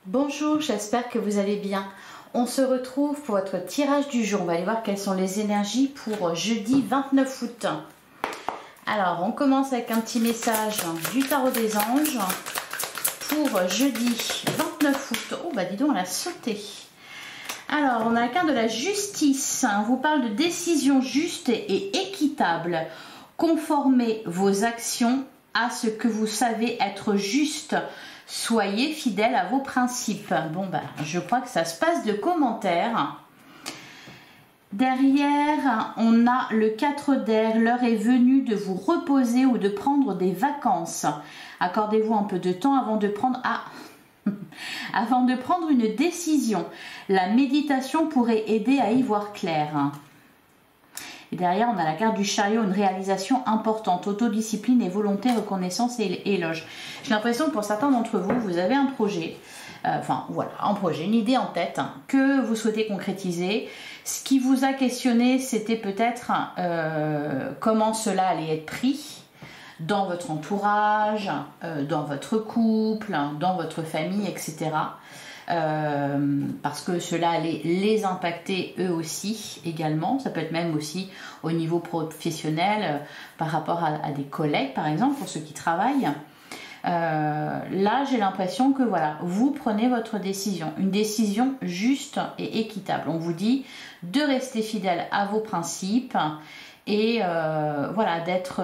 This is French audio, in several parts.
Bonjour, j'espère que vous allez bien. On se retrouve pour votre tirage du jour. On va aller voir quelles sont les énergies pour jeudi 29 août. Alors, on commence avec un petit message du tarot des anges pour jeudi 29 août. Oh, bah dis donc, elle a sauté. Alors, on a la carte de la justice. On vous parle de décision juste et équitable. Conformez vos actions à ce que vous savez être juste. Soyez fidèle à vos principes. Bon, ben, je crois que ça se passe de commentaires. Derrière, on a le 4 d'air. L'heure est venue de vous reposer ou de prendre des vacances. Accordez-vous un peu de temps avant de prendre... avant de prendre une décision. La méditation pourrait aider à y voir clair. Et derrière, on a la carte du chariot, une réalisation importante, autodiscipline et volonté, reconnaissance et éloge. J'ai l'impression que pour certains d'entre vous, vous avez un projet, une idée en tête que vous souhaitez concrétiser. Ce qui vous a questionné, c'était peut-être comment cela allait être pris dans votre entourage, dans votre couple, dans votre famille, etc. Parce que cela allait les impacter eux aussi également. Ça peut être même aussi au niveau professionnel par rapport à des collègues par exemple, pour ceux qui travaillent. Là j'ai l'impression que voilà, vous prenez votre décision, une décision juste et équitable. On vous dit de rester fidèle à vos principes et voilà, d'être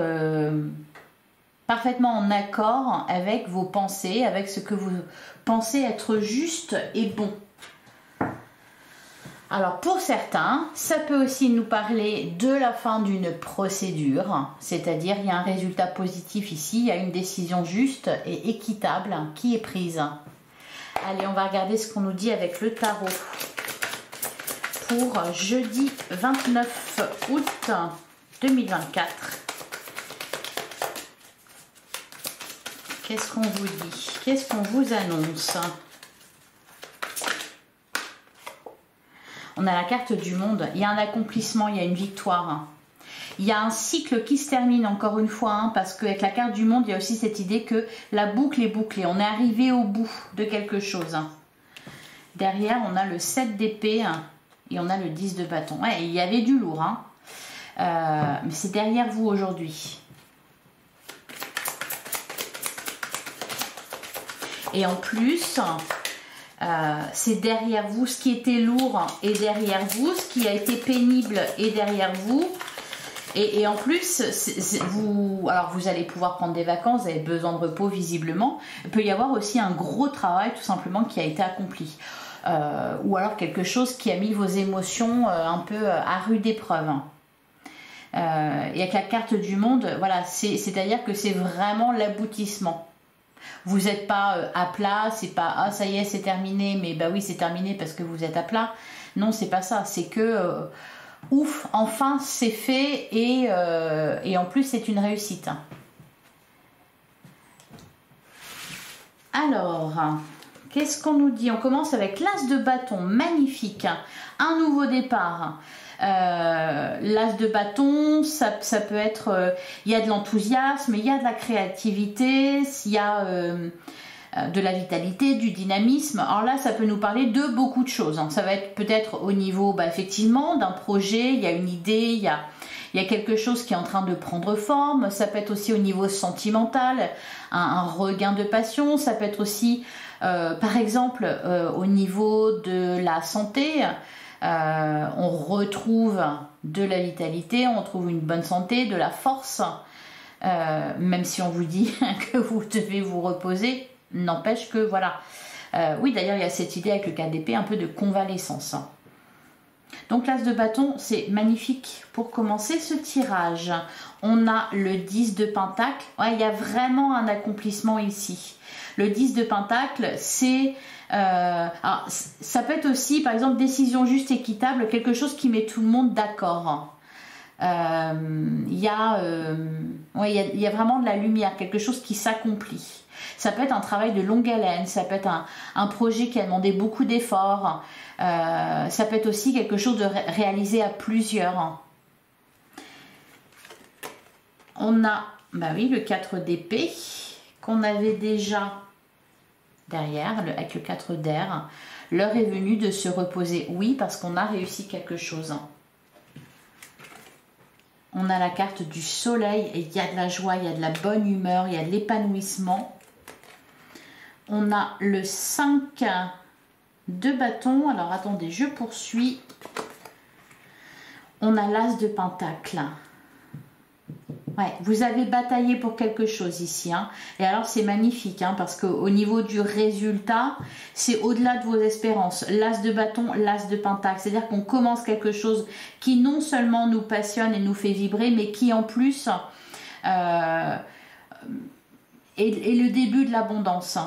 parfaitement en accord avec vos pensées, avec ce que vous pensez être juste et bon. Alors pour certains, ça peut aussi nous parler de la fin d'une procédure, c'est-à-dire il y a un résultat positif ici, il y a une décision juste et équitable qui est prise. Allez, on va regarder ce qu'on nous dit avec le tarot pour jeudi 29 août 2024. Qu'est-ce qu'on vous dit? Qu'est-ce qu'on vous annonce? On a la carte du monde. Il y a un accomplissement, il y a une victoire. Il y a un cycle qui se termine encore une fois, parce qu'avec la carte du monde, il y a aussi cette idée que la boucle est bouclée. On est arrivé au bout de quelque chose. Derrière, on a le 7 d'épée et on a le 10 de bâton. Ouais, il y avait du lourd, mais c'est derrière vous aujourd'hui. Et en plus, c'est derrière vous, ce qui était lourd est derrière vous, ce qui a été pénible est derrière vous. Et en plus, vous allez pouvoir prendre des vacances, vous avez besoin de repos visiblement. Il peut y avoir aussi un gros travail tout simplement qui a été accompli. Ou alors quelque chose qui a mis vos émotions un peu à rude épreuve. Et avec la carte du monde, voilà, c'est-à-dire que c'est vraiment l'aboutissement. Vous n'êtes pas à plat, c'est pas ah ça y est c'est terminé, mais bah oui c'est terminé parce que vous êtes à plat. Non, c'est pas ça, c'est que ouf, enfin c'est fait et en plus c'est une réussite. Alors, qu'est-ce qu'on nous dit? On commence avec l'as de bâton, magnifique, un nouveau départ. L'as de bâton, ça peut être, il y a de l'enthousiasme, il y a de la créativité, il y a de la vitalité, du dynamisme. Alors là, ça peut nous parler de beaucoup de choses. Ça va être peut-être au niveau, effectivement, d'un projet, il y a une idée, il y a quelque chose qui est en train de prendre forme. Ça peut être aussi au niveau sentimental, un regain de passion. Ça peut être aussi, par exemple, au niveau de la santé. On retrouve de la vitalité, on retrouve une bonne santé, de la force, même si on vous dit que vous devez vous reposer, n'empêche que voilà. Oui, d'ailleurs il y a cette idée avec le 4 d'épée un peu de convalescence. Donc l'as de bâton, c'est magnifique pour commencer ce tirage. On a le 10 de pentacle. Ouais, il y a vraiment un accomplissement ici. Le 10 de pentacle, c'est... ça peut être aussi, par exemple, décision juste, équitable, quelque chose qui met tout le monde d'accord. Il y a vraiment de la lumière, quelque chose qui s'accomplit. Ça peut être un travail de longue haleine, ça peut être un projet qui a demandé beaucoup d'efforts. Ça peut être aussi quelque chose de réalisé à plusieurs. On a, le 4 d'épée qu'on avait déjà derrière, avec le 4 d'air. L'heure est venue de se reposer. Oui, parce qu'on a réussi quelque chose. On a la carte du soleil et il y a de la joie, il y a de la bonne humeur, il y a de l'épanouissement. On a le 5 de bâton. Alors attendez, je poursuis. On a l'as de pentacle. Ouais, vous avez bataillé pour quelque chose ici. Hein. Et alors c'est magnifique hein, parce qu'au niveau du résultat, c'est au-delà de vos espérances. L'as de bâton, l'as de pentacle. C'est-à-dire qu'on commence quelque chose qui non seulement nous passionne et nous fait vibrer, mais qui en plus est le début de l'abondance.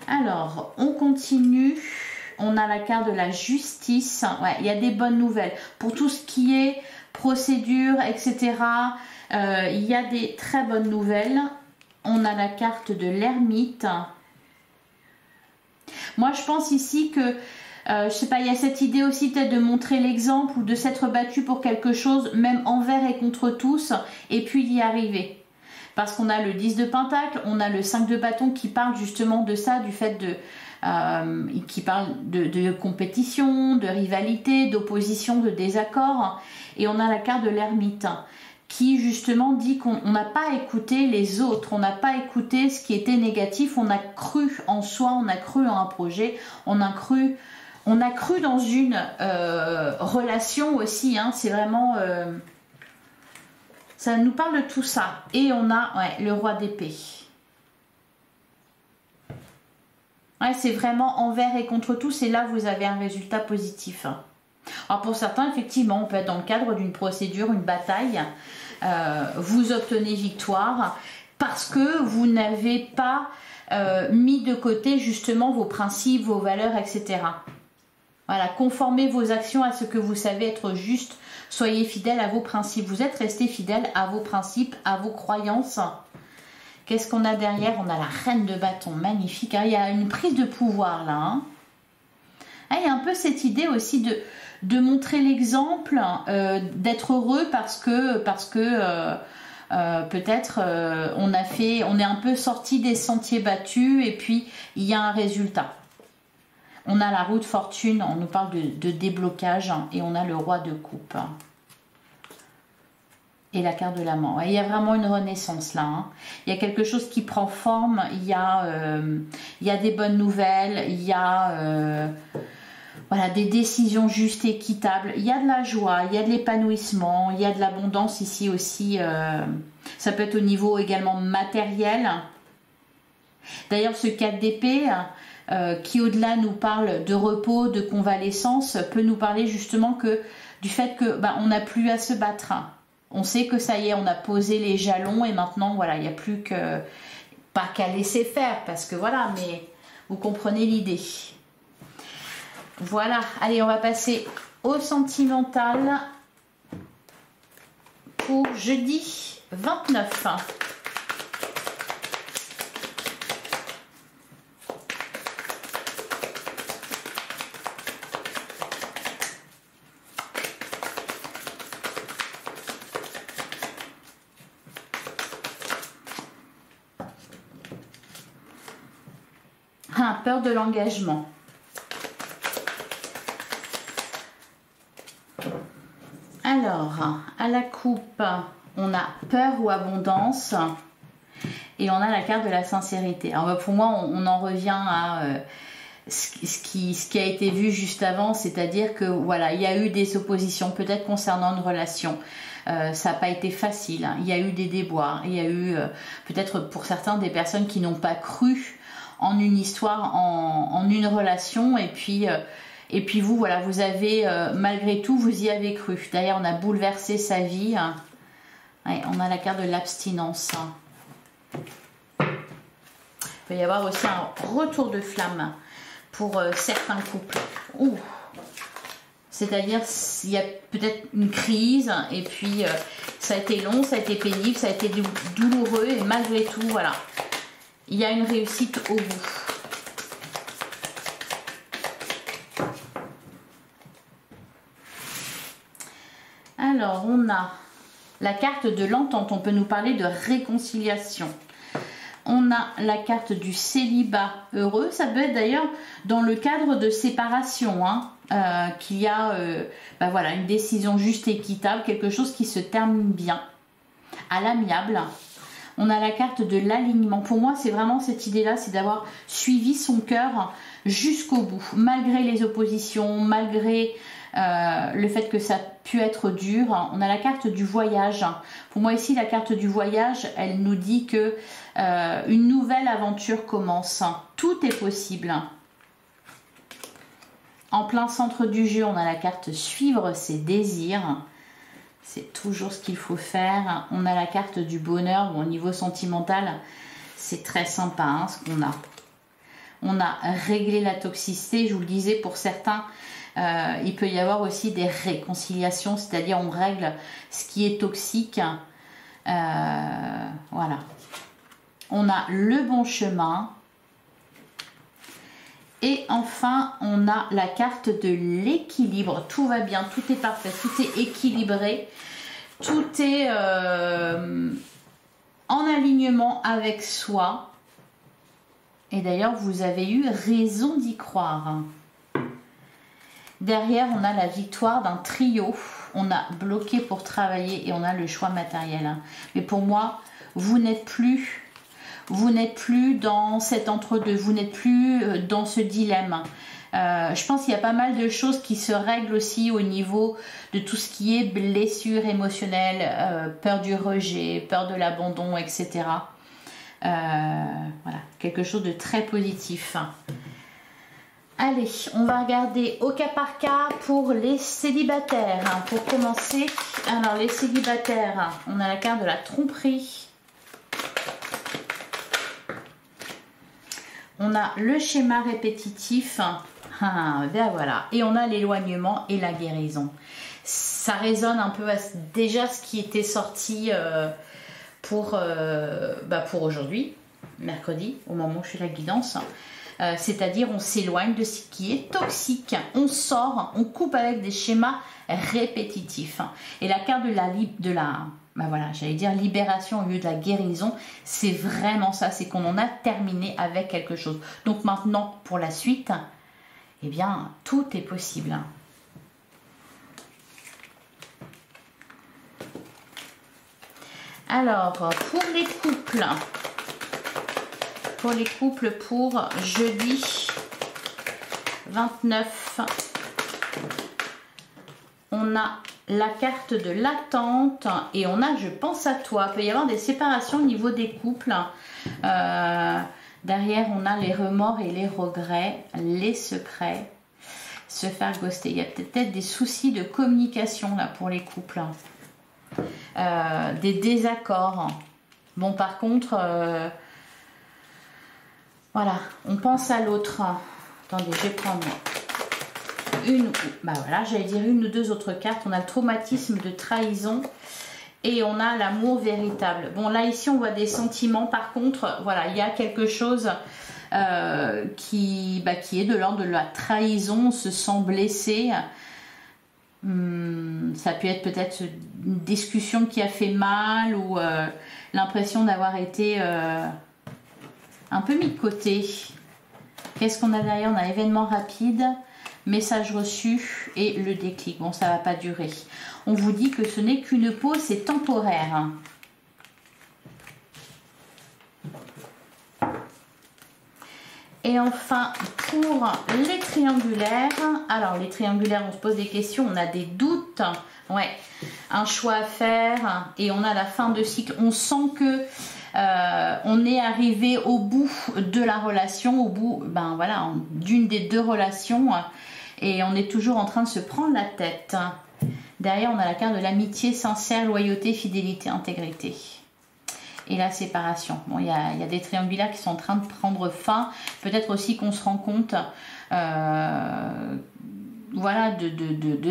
Alors, on continue. On a la carte de la justice. Ouais, il y a des bonnes nouvelles. Pour tout ce qui est procédure, etc., il y a des très bonnes nouvelles. On a la carte de l'ermite. Moi, je pense ici que, je sais pas, il y a cette idée aussi peut-être de montrer l'exemple ou de s'être battu pour quelque chose, même envers et contre tous, et puis d'y arriver. Parce qu'on a le 10 de pentacle, on a le 5 de bâton qui parle justement de ça, du fait de... qui parle de compétition, de rivalité, d'opposition, de désaccord. Et on a la carte de l'ermite qui justement dit qu'on n'a pas écouté les autres, on n'a pas écouté ce qui était négatif, on a cru en soi, on a cru en un projet, on a cru dans une relation aussi, hein, c'est vraiment... ça nous parle de tout ça. Et on a le roi d'épée. Ouais, c'est vraiment envers et contre tous, et là vous avez un résultat positif. Alors pour certains, effectivement, on peut être dans le cadre d'une procédure, une bataille, vous obtenez victoire parce que vous n'avez pas mis de côté justement vos principes, vos valeurs, etc. Voilà, conformez vos actions à ce que vous savez être juste, soyez fidèle à vos principes, vous êtes resté fidèle à vos principes, à vos croyances. Qu'est-ce qu'on a derrière? On a la reine de bâton, magnifique. Il y a une prise de pouvoir là. Hein. Il y a un peu cette idée aussi de montrer l'exemple, d'être heureux parce que peut-être on est un peu sorti des sentiers battus et puis il y a un résultat. On a la roue de fortune, on nous parle de déblocage et on a le roi de coupe. Et la carte de l'amant. Il y a vraiment une renaissance là. Hein. Il y a quelque chose qui prend forme. Il y a des bonnes nouvelles. Il y a voilà, des décisions justes et équitables. Il y a de la joie. Il y a de l'épanouissement. Il y a de l'abondance ici aussi. Ça peut être au niveau également matériel. D'ailleurs, ce 4 d'épée qui au-delà nous parle de repos, de convalescence, peut nous parler justement du fait que on n'a plus à se battre. On sait que ça y est, on a posé les jalons et maintenant, voilà, il n'y a plus que... Pas qu'à laisser faire, parce que voilà, mais vous comprenez l'idée. Voilà, allez, on va passer au sentimental pour jeudi 29. Peur de l'engagement. Alors, à la coupe, on a peur ou abondance. Et on a la carte de la sincérité. Alors pour moi, on en revient à ce qui a été vu juste avant. C'est-à-dire que voilà, il y a eu des oppositions, peut-être concernant une relation. Ça n'a pas été facile. Hein. Il y a eu des déboires. Il y a eu peut-être pour certains des personnes qui n'ont pas cru en une histoire, en une relation, et puis vous, voilà, vous avez, malgré tout, vous y avez cru. D'ailleurs, on a bouleversé sa vie. Ouais, on a la carte de l'abstinence. Il peut y avoir aussi un retour de flamme pour certains couples. C'est-à-dire, il y a peut-être une crise, et puis ça a été long, ça a été pénible, ça a été douloureux, et malgré tout, voilà. Il y a une réussite au bout. Alors, on a la carte de l'entente. On peut nous parler de réconciliation. On a la carte du célibat heureux. Ça peut être d'ailleurs dans le cadre de séparation, hein, qu'il y a voilà, une décision juste et équitable, quelque chose qui se termine bien, à l'amiable. On a la carte de l'alignement. Pour moi, c'est vraiment cette idée-là, c'est d'avoir suivi son cœur jusqu'au bout, malgré les oppositions, malgré le fait que ça a pu être dur. On a la carte du voyage. Pour moi ici, la carte du voyage, elle nous dit que une nouvelle aventure commence. Tout est possible. En plein centre du jeu, on a la carte suivre ses désirs. C'est toujours ce qu'il faut faire. On a la carte du bonheur. Bon, au niveau sentimental, c'est très sympa, hein, ce qu'on a. On a réglé la toxicité. Je vous le disais, pour certains, il peut y avoir aussi des réconciliations, c'est-à-dire on règle ce qui est toxique. Voilà. On a le bon chemin. Et enfin, on a la carte de l'équilibre. Tout va bien, tout est parfait, tout est équilibré. Tout est en alignement avec soi. Et d'ailleurs, vous avez eu raison d'y croire. Derrière, on a la victoire d'un trio. On a bloqué pour travailler et on a le choix matériel. Mais pour moi, vous n'êtes plus dans cet entre-deux. Vous n'êtes plus dans ce dilemme. Je pense qu'il y a pas mal de choses qui se règlent aussi au niveau de tout ce qui est blessure émotionnelle, peur du rejet, peur de l'abandon, etc. Voilà, quelque chose de très positif. Allez, on va regarder au cas par cas pour les célibataires. Pour commencer, alors les célibataires, on a la carte de la tromperie. On a le schéma répétitif. Ben voilà. Et on a l'éloignement et la guérison. Ça résonne un peu à déjà ce qui était sorti pour aujourd'hui, mercredi, au moment où je fais la guidance. C'est-à-dire on s'éloigne de ce qui est toxique, on sort, on coupe avec des schémas répétitifs. Et la carte j'allais dire libération au lieu de la guérison, c'est vraiment ça, c'est qu'on en a terminé avec quelque chose. Donc maintenant, pour la suite, eh bien, tout est possible. Alors, pour les couples, pour jeudi 29, on a la carte de l'attente et on a je pense à toi. Il peut y avoir des séparations au niveau des couples. Derrière, on a les remords et les regrets, les secrets, se faire ghoster. Il y a peut-être des soucis de communication là pour les couples. Des désaccords. Bon, par contre... voilà, on pense à l'autre. Attendez, je vais prendre une ou deux autres cartes. On a le traumatisme de trahison et on a l'amour véritable. Bon, là, ici, on voit des sentiments. Par contre, voilà, il y a quelque chose qui est de l'ordre de la trahison. On se sent blessé. Ça peut être peut-être une discussion qui a fait mal ou l'impression d'avoir été... un peu mis de côté. Qu'est-ce qu'on a derrière? On a événement rapide, message reçu et le déclic. Bon, ça va pas durer. On vous dit que ce n'est qu'une pause, c'est temporaire. Et enfin, pour les triangulaires. Alors, les triangulaires, on se pose des questions, on a des doutes. Ouais, un choix à faire et on a la fin de cycle. On sent que on est arrivé au bout de la relation, au bout d'une des deux relations et on est toujours en train de se prendre la tête. Derrière, on a la carte de l'amitié sincère, loyauté, fidélité, intégrité. Et la séparation. Bon, il y a des triangulaires qui sont en train de prendre fin. Peut-être aussi qu'on se rend compte de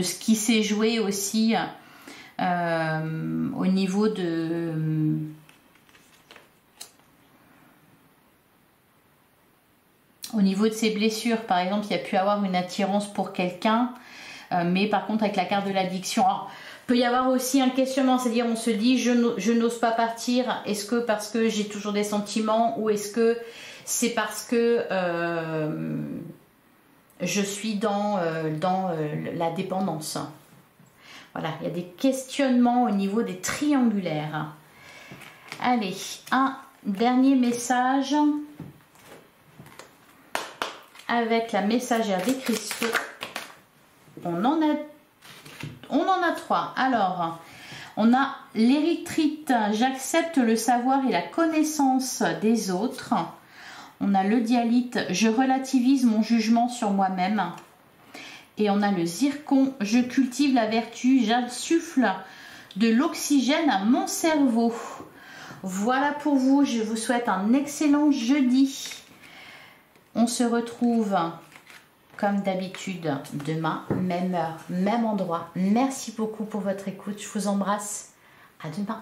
ce qui s'est joué aussi au niveau de... Au niveau de ses blessures, par exemple, il y a pu avoir une attirance pour quelqu'un, mais par contre avec la carte de l'addiction, Peut y avoir aussi un questionnement, c'est-à-dire on se dit je n'ose pas partir, est-ce que parce que j'ai toujours des sentiments ou est-ce que c'est parce que je suis dans la dépendance. Voilà, il y a des questionnements au niveau des triangulaires. Allez, un dernier message avec la messagère des cristaux. On en a 3. Alors, on a l'érythrite, j'accepte le savoir et la connaissance des autres. On a le dialyte, je relativise mon jugement sur moi-même. Et on a le zircon, je cultive la vertu, j'insuffle de l'oxygène à mon cerveau. Voilà pour vous, je vous souhaite un excellent jeudi. On se retrouve comme d'habitude demain, même heure, même endroit. Merci beaucoup pour votre écoute, je vous embrasse. À demain.